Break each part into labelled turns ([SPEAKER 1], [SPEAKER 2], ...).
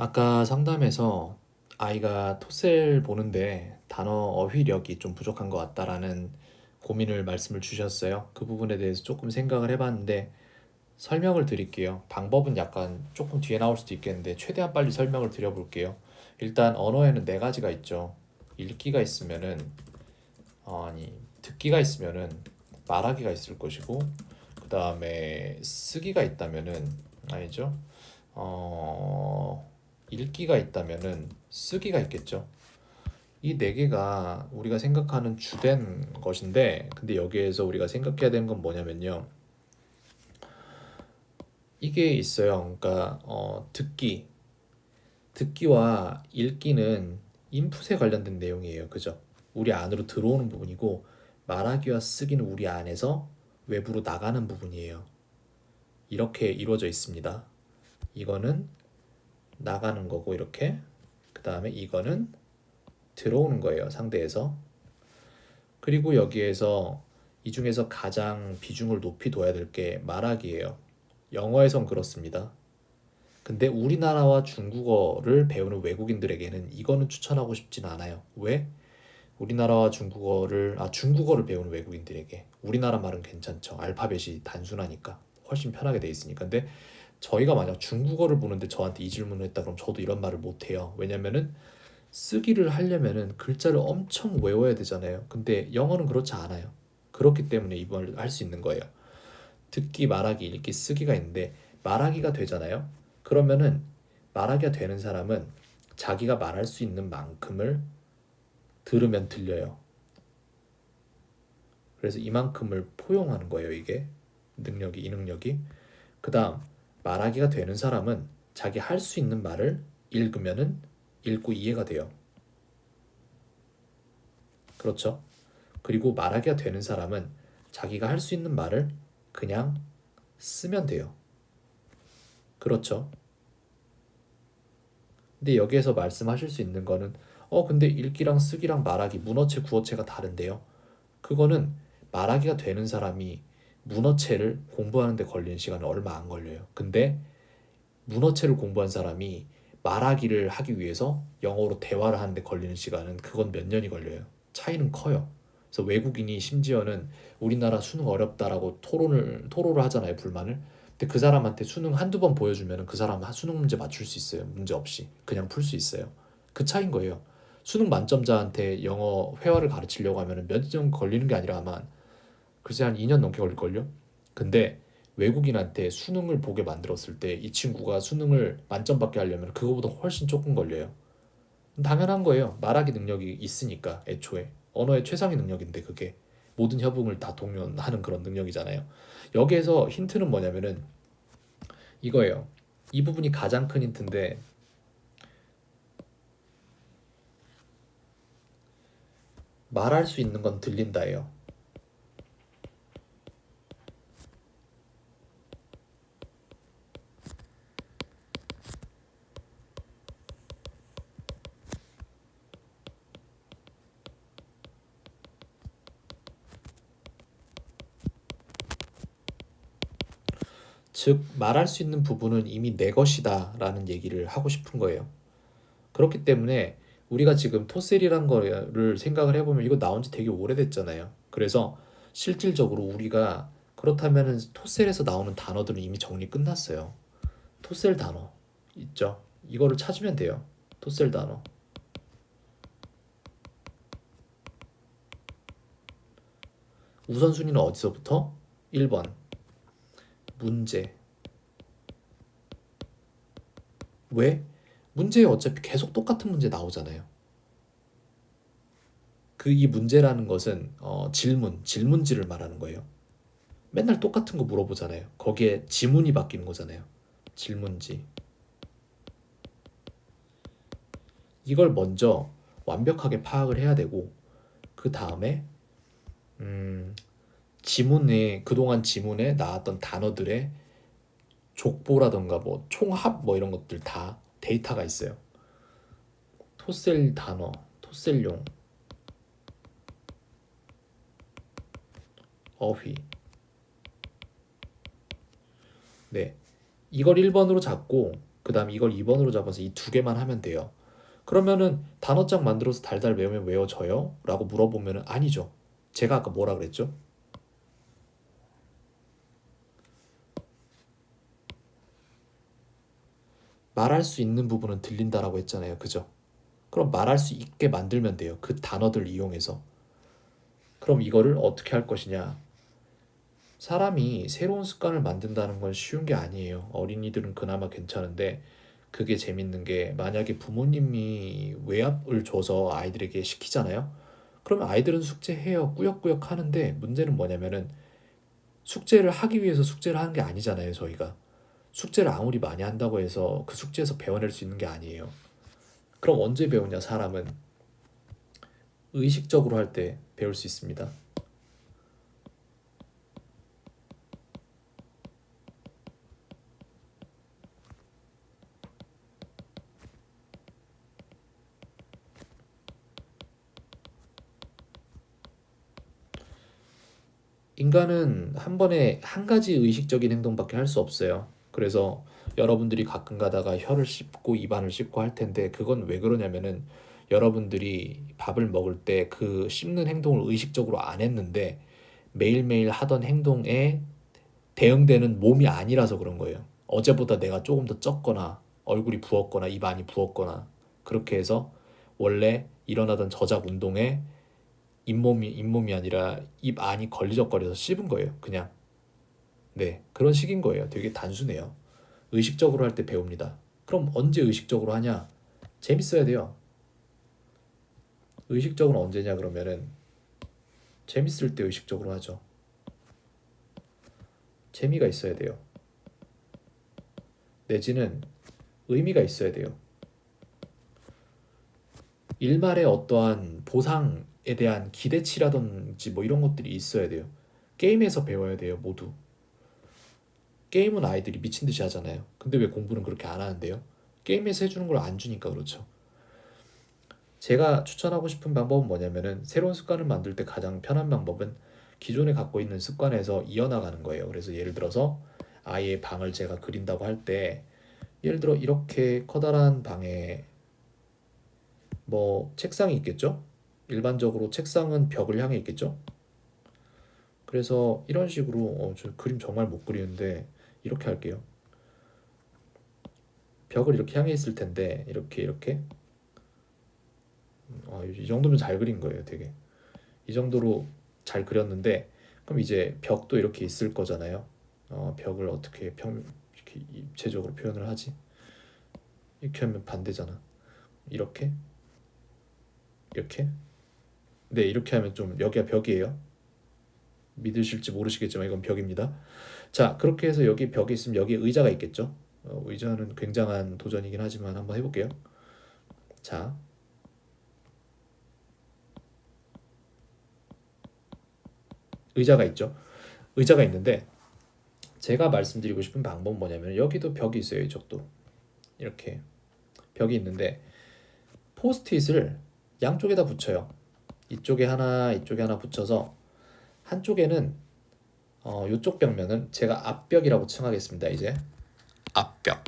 [SPEAKER 1] 아까 상담에서 아이가 토셀 보는데 단어 어휘력이 좀 부족한 것 같다라는 고민을 말씀을 주셨어요. 그 부분에 대해서 조금 생각을 해봤는데 설명을 드릴게요. 방법은 약간 조금 뒤에 나올 수도 있겠는데 최대한 빨리 설명을 드려볼게요. 일단 언어에는 네 가지가 있죠. 읽기가 있으면은 아니 듣기가 있으면은 말하기가 있을 것이고 그 다음에 쓰기가 있다면은 아니죠. 어, 읽기가 있다면은 쓰기가 있겠죠. 이 네 개가 우리가 생각하는 주된 것인데, 근데 여기에서 우리가 생각해야 되는 건 뭐냐면요. 이게 있어요. 그러니까 듣기와 읽기는 인풋에 관련된 내용이에요. 그죠? 우리 안으로 들어오는 부분이고 말하기와 쓰기는 우리 안에서 외부로 나가는 부분이에요. 이렇게 이루어져 있습니다. 이거는 나가는 거고 이렇게 그 다음에 이거는 들어오는 거예요. 상대에서. 그리고 여기에서 이 중에서 가장 비중을 높이 둬야 될 게 말하기예요. 영어에선 그렇습니다. 근데 우리나라와 중국어를 배우는 외국인들에게는 이거는 추천하고 싶진 않아요. 왜? 우리나라와 중국어를 배우는 외국인들에게 우리나라 말은 괜찮죠. 알파벳이 단순하니까 훨씬 편하게 돼 있으니까. 근데 저희가 만약 중국어를 보는데 저한테 이 질문을 했다 그럼 저도 이런 말을 못 해요. 왜냐면은 쓰기를 하려면은 글자를 엄청 외워야 되잖아요. 근데 영어는 그렇지 않아요. 그렇기 때문에 이 말을 할 수 있는 거예요. 듣기, 말하기, 읽기, 쓰기가 있는데 말하기가 되잖아요. 그러면은 말하기가 되는 사람은 자기가 말할 수 있는 만큼을 들으면 들려요. 그래서 이만큼을 포용하는 거예요, 이게. 이 능력이. 그다음 말하기가 되는 사람은 자기 할 수 있는 말을 읽으면은 읽고 이해가 돼요. 그렇죠? 그리고 말하기가 되는 사람은 자기가 할 수 있는 말을 그냥 쓰면 돼요. 그렇죠? 근데 여기에서 말씀하실 수 있는 거는 근데 읽기랑 쓰기랑 말하기, 문어체, 구어체가 다른데요. 그거는 말하기가 되는 사람이 문어체를 공부하는 데 걸리는 시간은 얼마 안 걸려요. 근데 문어체를 공부한 사람이 말하기를 하기 위해서 영어로 대화를 하는데 걸리는 시간은 그건 몇 년이 걸려요. 차이는 커요. 그래서 외국인이 심지어는 우리나라 수능 어렵다라고 토로를 하잖아요, 불만을. 근데 그 사람한테 수능 한두 번 보여주면 그 사람 수능 문제 맞출 수 있어요. 문제 없이. 그냥 풀 수 있어요. 그 차이인 거예요. 수능 만점자한테 영어 회화를 가르치려고 하면 몇 년 걸리는 게 아니라 아마 글쎄 한 2년 넘게 걸릴걸요? 근데 외국인한테 수능을 보게 만들었을 때 이 친구가 수능을 만점 받게 하려면 그거보다 훨씬 조금 걸려요. 당연한 거예요. 말하기 능력이 있으니까 애초에. 언어의 최상위 능력인데 그게 모든 협응을 다 동원하는 그런 능력이잖아요. 여기에서 힌트는 뭐냐면은 이거예요. 이 부분이 가장 큰 힌트인데 말할 수 있는 건 들린다예요. 즉 말할 수 있는 부분은 이미 내 것이다 라는 얘기를 하고 싶은 거예요. 그렇기 때문에 우리가 지금 토셀이란 거를 생각을 해보면 이거 나온 지 되게 오래됐잖아요. 그래서 실질적으로 우리가 그렇다면은 토셀에서 나오는 단어들은 이미 정리 끝났어요. 토셀 단어 있죠? 이거를 찾으면 돼요. 토셀 단어. 우선순위는 어디서부터? 1번 문제. 왜? 문제에 어차피 계속 똑같은 문제 나오잖아요. 이 문제라는 것은 질문지를 말하는 거예요. 맨날 똑같은 거 물어보잖아요. 거기에 지문이 바뀌는 거잖아요. 질문지. 이걸 먼저 완벽하게 파악을 해야 되고 그 다음에 지문에 그동안 지문에 나왔던 단어들의 족보라던가 뭐 총합 뭐 이런 것들 다 데이터가 있어요. 토셀 단어, 토셀용, 어휘. 네. 이걸 1번으로 잡고 그 다음 이걸 2번으로 잡아서 이 두 개만 하면 돼요. 그러면은 단어장 만들어서 달달 외우면 외워져요? 라고 물어보면은 아니죠. 제가 아까 뭐라 그랬죠? 말할 수 있는 부분은 들린다라고 했잖아요. 그죠? 그럼 말할 수 있게 만들면 돼요. 그 단어들 이용해서. 그럼 이거를 어떻게 할 것이냐? 사람이 새로운 습관을 만든다는 건 쉬운 게 아니에요. 어린이들은 그나마 괜찮은데 그게 재밌는 게 만약에 부모님이 외압을 줘서 아이들에게 시키잖아요. 그러면 아이들은 숙제해요. 꾸역꾸역 하는데 문제는 뭐냐면은 숙제를 하기 위해서 숙제를 하는 게 아니잖아요. 저희가. 숙제를 아무리 많이 한다고 해서 그 숙제에서 배워낼 수 있는 게 아니에요. 그럼 언제 배우냐, 사람은? 의식적으로 할 때 배울 수 있습니다. 인간은 한 번에 한 가지 의식적인 행동밖에 할 수 없어요. 그래서 여러분들이 가끔 가다가 혀를 씹고 입안을 씹고 할 텐데 그건 왜 그러냐면은 여러분들이 밥을 먹을 때 그 씹는 행동을 의식적으로 안 했는데 매일매일 하던 행동에 대응되는 몸이 아니라서 그런 거예요. 어제보다 내가 조금 더 쪘거나 얼굴이 부었거나 입 안이 부었거나 그렇게 해서 원래 일어나던 저작 운동에 잇몸이 아니라 입 안이 걸리적거려서 씹은 거예요. 그냥. 네, 그런 식인 거예요. 되게 단순해요. 의식적으로 할 때 배웁니다. 그럼 언제 의식적으로 하냐? 재밌어야 돼요. 의식적으로 언제냐 그러면은 재밌을 때 의식적으로 하죠. 재미가 있어야 돼요. 내지는 의미가 있어야 돼요. 일말의 어떠한 보상에 대한 기대치라든지 뭐 이런 것들이 있어야 돼요. 게임에서 배워야 돼요, 모두. 게임은 아이들이 미친 듯이 하잖아요. 근데 왜 공부는 그렇게 안 하는데요? 게임에서 해주는 걸 안 주니까 그렇죠. 제가 추천하고 싶은 방법은 뭐냐면은 새로운 습관을 만들 때 가장 편한 방법은 기존에 갖고 있는 습관에서 이어나가는 거예요. 그래서 예를 들어서 아이의 방을 제가 그린다고 할 때 예를 들어 이렇게 커다란 방에 뭐 책상이 있겠죠? 일반적으로 책상은 벽을 향해 있겠죠? 그래서 이런 식으로 저 그림 정말 못 그리는데 이렇게 할게요. 벽을 이렇게 향해 있을 텐데 이렇게 이 정도면 잘 그린 거예요, 되게. 이 정도로 잘 그렸는데 그럼 이제 벽도 이렇게 있을 거잖아요. 벽을 어떻게 이렇게 입체적으로 표현을 하지? 이렇게 하면 반대잖아. 이렇게? 이렇게? 네, 이렇게 하면 좀 여기가 벽이에요. 믿으실지 모르시겠지만 이건 벽입니다. 자, 그렇게 해서 여기 벽이 있으면 여기 의자가 있겠죠? 의자는 굉장한 도전이긴 하지만 한번 해볼게요. 자, 의자가 있죠. 의자가 있는데 제가 말씀드리고 싶은 방법은 뭐냐면 여기도 벽이 있어요. 이쪽도 이렇게 벽이 있는데 포스트잇을 양쪽에다 붙여요. 이쪽에 하나 이쪽에 하나 붙여서 한쪽에는 이쪽 벽면은 제가 앞벽이라고 칭하겠습니다. 이제 앞벽.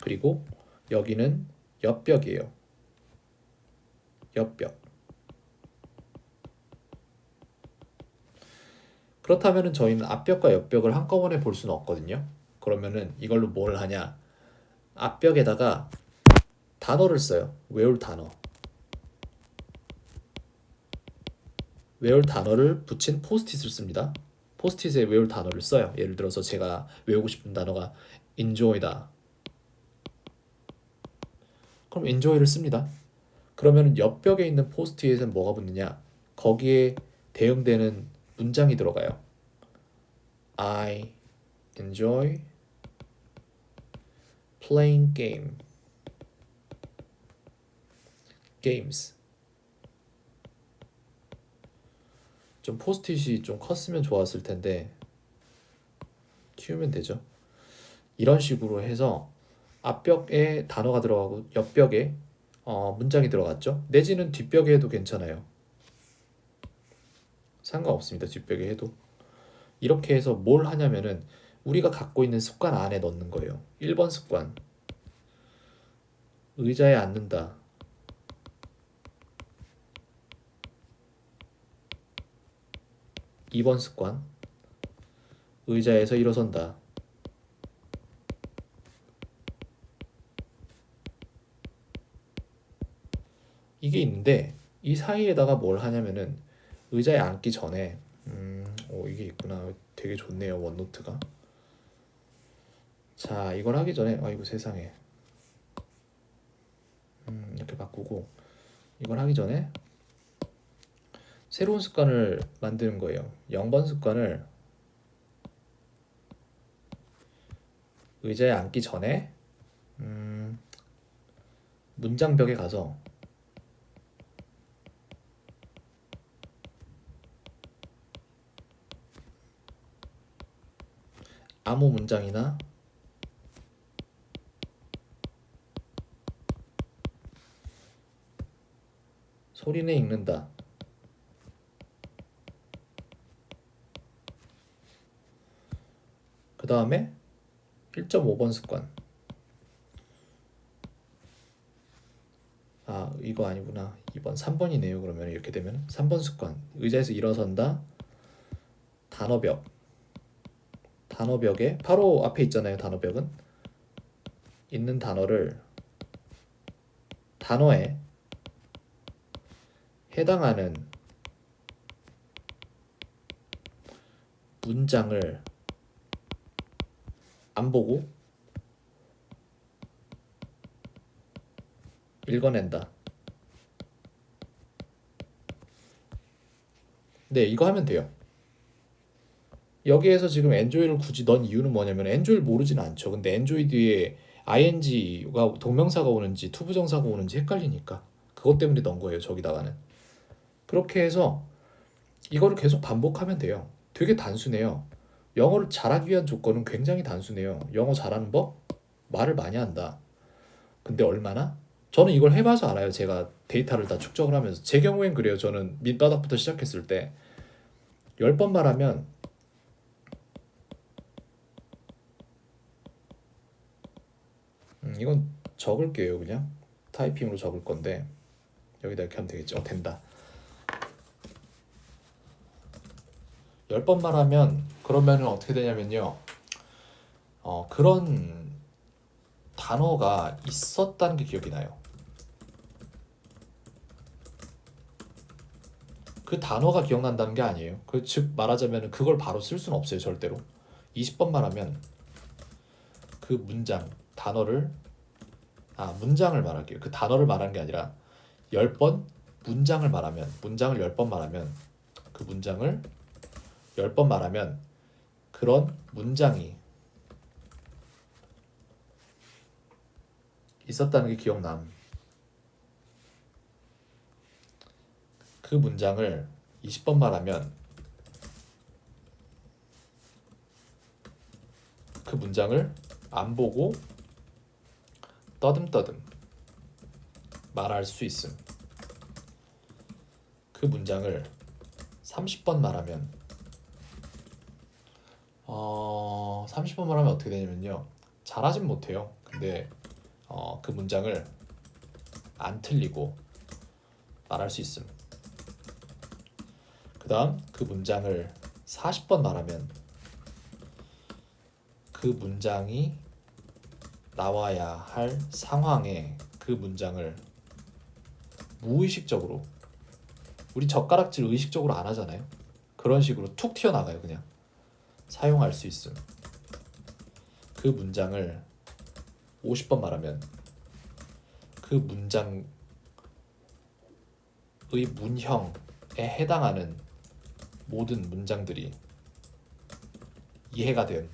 [SPEAKER 1] 그리고 여기는 옆벽이에요. 옆벽. 그렇다면은 저희는 앞벽과 옆벽을 한꺼번에 볼 수는 없거든요. 그러면은 이걸로 뭘 하냐? 앞벽에다가 단어를 써요. 외울 단어. 외울 단어를 붙인 포스트잇을 씁니다. 포스트잇에 외울 단어를 써요. 예를 들어서 제가 외우고 싶은 단어가 enjoy다. 그럼 enjoy를 씁니다. 그러면 옆벽에 있는 포스트잇은 뭐가 붙느냐? 거기에 대응되는 문장이 들어가요. I enjoy playing games. 좀 포스트잇이 좀 컸으면 좋았을 텐데 키우면 되죠. 이런 식으로 해서 앞벽에 단어가 들어가고 옆벽에 문장이 들어갔죠. 내지는 뒷벽에 해도 괜찮아요. 상관없습니다. 뒷벽에 해도. 이렇게 해서 뭘 하냐면은 우리가 갖고 있는 습관 안에 넣는 거예요. 1번 습관, 의자에 앉는다. 2번 습관, 의자에서 일어선다. 이게 있는데 이 사이에다가 뭘 하냐면은 의자에 앉기 전에 이게 있구나. 되게 좋네요, 원노트가. 자, 이걸 하기 전에 아이고 세상에. 이렇게 바꾸고 이걸 하기 전에 새로운 습관을 만드는 거예요. 0번 습관을 의자에 앉기 전에 문장벽에 가서 아무 문장이나 소리내 읽는다. 그 다음에 1.5번 습관. 아, 이거 아니구나. 2번, 3번이네요. 그러면 이렇게 되면 3번 습관. 의자에서 일어선다. 단어벽. 단어벽에 바로 앞에 있잖아요. 단어벽은 있는 단어를 단어에 해당하는 문장을 안 보고 읽어낸다. 네, 이거 하면 돼요. 여기에서 지금 enjoy를 굳이 넣은 이유는 뭐냐면 enjoy를 모르진 않죠. 근데 enjoy 뒤에 ing가 동명사가 오는지 투부정사가 오는지 헷갈리니까 그것 때문에 넣은 거예요. 저기다가는. 그렇게 해서 이거를 계속 반복하면 돼요. 되게 단순해요. 영어를 잘하기 위한 조건은 굉장히 단순해요. 영어 잘하는 법? 말을 많이 한다. 근데 얼마나? 저는 이걸 해봐서 알아요. 제가 데이터를 다 축적을 하면서. 제 경우엔 그래요. 저는 밑바닥부터 시작했을 때 10번 말하면 이건 적을게요. 그냥 타이핑으로 적을 건데 여기다 이렇게 하면 되겠죠. 된다. 10번 말하면 그러면은 어떻게 되냐면요. 그런 단어가 있었다는 게 기억이 나요. 그 단어가 기억난다는 게 아니에요. 즉 말하자면 그걸 바로 쓸 수는 없어요. 절대로. 20번 말하면 그 문장, 단어를 문장을 말할게요. 그 단어를 말하는 게 아니라 10번 문장을 말하면 문장을 10번 말하면 그 문장을 10번 말하면 그런 문장이 있었다는 게 기억남. 그 문장을 20번 말하면 그 문장을 안 보고 떠듬떠듬 말할 수 있음. 그 문장을 30번 말하면 30번 말하면 어떻게 되냐면요. 잘하진 못해요. 근데 그 문장을 안 틀리고 말할 수 있음. 그 다음 그 문장을 40번 말하면 그 문장이 나와야 할 상황에 그 문장을 무의식적으로, 우리 젓가락질 의식적으로 안 하잖아요. 그런 식으로 툭 튀어나가요. 그냥 사용할 수 있음. 그 문장을 50번 말하면 그 문장의 문형에 해당하는 모든 문장들이 이해가 됨.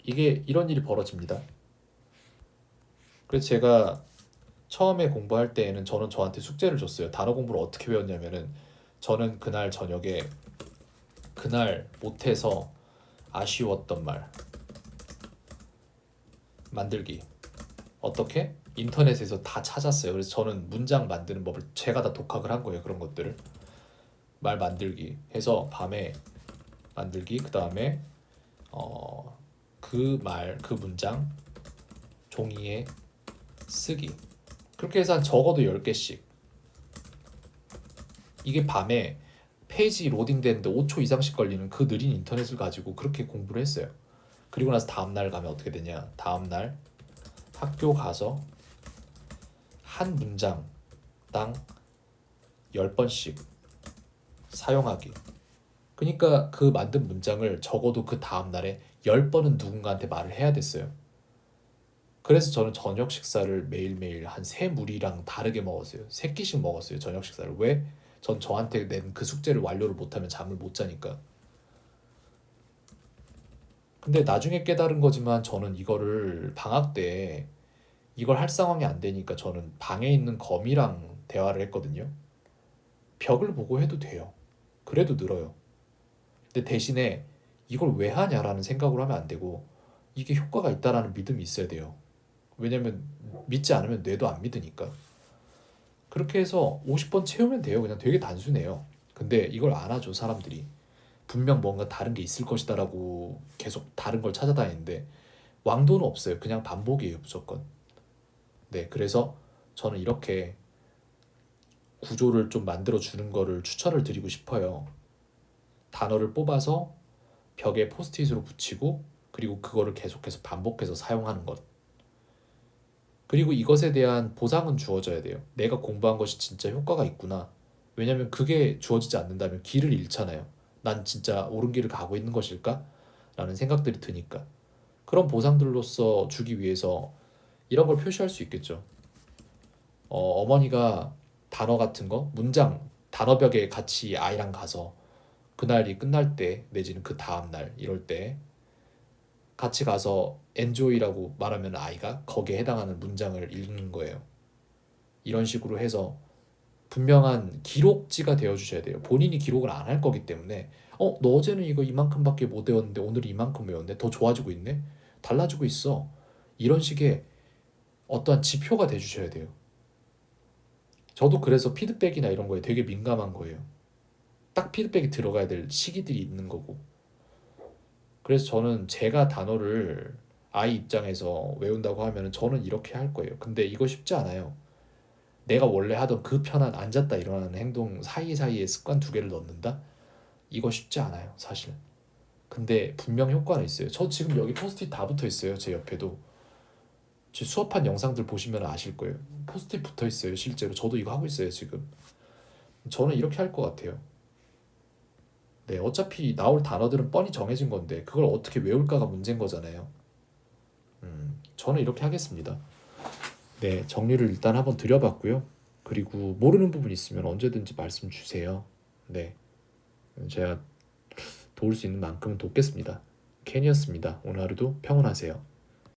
[SPEAKER 1] 이게 이런 일이 벌어집니다. 그래서 제가 처음에 공부할 때에는 저는 저한테 숙제를 줬어요. 단어 공부를 어떻게 배웠냐면은 저는 그날 저녁에 그날 못해서 아쉬웠던 말 만들기. 어떻게? 인터넷에서 다 찾았어요. 그래서 저는 문장 만드는 법을 제가 다 독학을 한 거예요. 그런 것들을 말 만들기 해서 밤에 만들기, 그 다음에 그 말, 그 문장 종이에 쓰기. 그렇게 해서 한 적어도 10개씩. 이게 밤에 페이지 로딩되는데 5초 이상씩 걸리는 그 느린 인터넷을 가지고 그렇게 공부를 했어요. 그리고 나서 다음날 가면 어떻게 되냐. 다음날 학교 가서 한 문장당 10번씩 사용하기. 그러니까 그 만든 문장을 적어도 그 다음날에 10번은 누군가한테 말을 해야 됐어요. 그래서 저는 저녁 식사를 매일매일 한 세 무리랑 다르게 먹었어요. 세 끼씩 먹었어요. 저녁 식사를. 왜? 전 저한테 낸 그 숙제를 완료를 못하면 잠을 못 자니까. 근데 나중에 깨달은 거지만 저는 이거를 방학 때 이걸 할 상황이 안 되니까 저는 방에 있는 거미랑 대화를 했거든요. 벽을 보고 해도 돼요. 그래도 늘어요. 근데 대신에 이걸 왜 하냐라는 생각으로 하면 안 되고 이게 효과가 있다라는 믿음이 있어야 돼요. 왜냐면 믿지 않으면 뇌도 안 믿으니까. 그렇게 해서 50번 채우면 돼요. 그냥 되게 단순해요. 근데 이걸 안 하죠, 사람들이. 분명 뭔가 다른 게 있을 것이다라고 계속 다른 걸 찾아다니는데 왕도는 없어요. 그냥 반복이에요, 무조건. 네, 그래서 저는 이렇게 구조를 좀 만들어 주는 거를 추천을 드리고 싶어요. 단어를 뽑아서 벽에 포스트잇으로 붙이고 그리고 그거를 계속해서 반복해서 사용하는 것. 그리고 이것에 대한 보상은 주어져야 돼요. 내가 공부한 것이 진짜 효과가 있구나. 왜냐면 그게 주어지지 않는다면 길을 잃잖아요. 난 진짜 옳은 길을 가고 있는 것일까? 라는 생각들이 드니까. 그런 보상들로서 주기 위해서 이런 걸 표시할 수 있겠죠. 어머니가 단어 같은 거, 문장, 단어벽에 같이 아이랑 가서 그날이 끝날 때 내지는 그 다음 날 이럴 때 같이 가서 enjoy라고 말하면 아이가 거기에 해당하는 문장을 읽는 거예요. 이런 식으로 해서 분명한 기록지가 되어 주셔야 돼요. 본인이 기록을 안 할 거기 때문에 너 어제는 이거 이만큼밖에 못 외웠는데 오늘 이만큼 외웠네. 더 좋아지고 있네. 달라지고 있어. 이런 식의 어떠한 지표가 돼 주셔야 돼요. 저도 그래서 피드백이나 이런 거에 되게 민감한 거예요. 딱 피드백이 들어가야 될 시기들이 있는 거고. 그래서 저는 제가 단어를 아이 입장에서 외운다고 하면 저는 이렇게 할 거예요. 근데 이거 쉽지 않아요. 내가 원래 하던 그 편한 앉았다 일어나는 행동 사이사이에 습관 두 개를 넣는다? 이거 쉽지 않아요, 사실. 근데 분명 효과는 있어요. 저 지금 여기 포스트잇 다 붙어 있어요, 제 옆에도. 제 수업한 영상들 보시면 아실 거예요. 포스트잇 붙어 있어요, 실제로. 저도 이거 하고 있어요, 지금. 저는 이렇게 할 것 같아요. 네, 어차피 나올 단어들은 뻔히 정해진 건데 그걸 어떻게 외울까가 문제인 거잖아요. 저는 이렇게 하겠습니다. 네, 정리를 일단 한번 드려봤고요. 그리고 모르는 부분 있으면 언제든지 말씀 주세요. 네, 제가 도울 수 있는 만큼은 돕겠습니다. 캔이었습니다. 오늘 하루도 평온하세요.